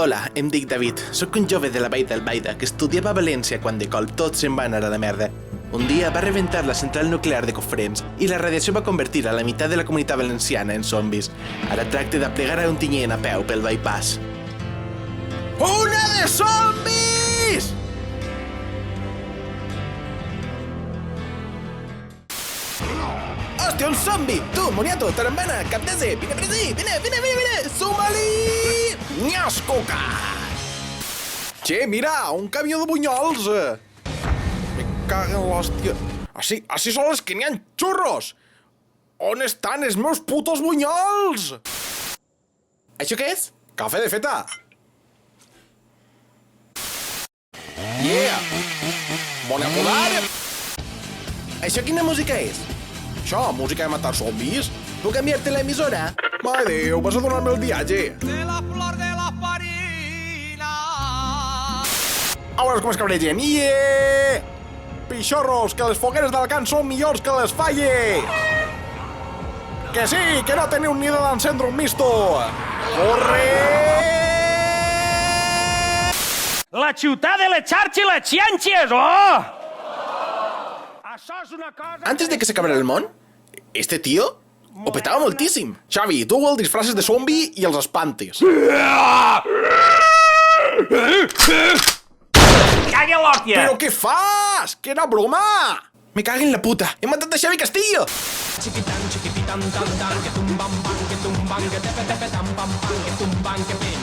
Hola, em dic David. Soc un jove de la Vall d'Albaida que estudiava a València quan de cop tot se'n va anar a la merda. Un dia va reventar la central nuclear de Cofrents i la radiació va convertir a la meitat de la comunitat valenciana en zombis. Ara tracta d'aplegar a un tinyent a peu pel bypass. Una de zombis! Hòstia, un zombi! Tu, moniato, tarambana, capdese, vine per aquí, vine! Suma-li! Nyascoca! Che, mira, un camió de bunyols! Me cago en l'hòstia. Així són les que n'hi ha xurros! On estan els meus putos bunyols? Això què és? Cafè de feta! Yeah! Bon a podar! Això quina música és? Això, música de matar zombis? Puc canviar-te l'emissora? Mare Déu, vas a donar-me el viatge. De la flor de la farina. A veure com es cabregen. Yeah! Pixorros, que les fogueres d'Alacant són millors que les falles! Que sí, que no teniu ni de d'encendre un misto! Corre! La ciutat de les xarxes i les ciències, oh! Això és una cosa... Antes de que s'acabara el món, este tío ho petava moltíssim. Xavi, tu el disfraces de zombi i els espantes. Caga l'hòstia! Però què fas? Que era broma! Me cago en la puta! He matat a Xavi Castillo! Chiquitan, chiquititan, tan, tan, que tumban, pan, que tumban, que tepe, tepe, tan, pam, pan, que tumban, que pim.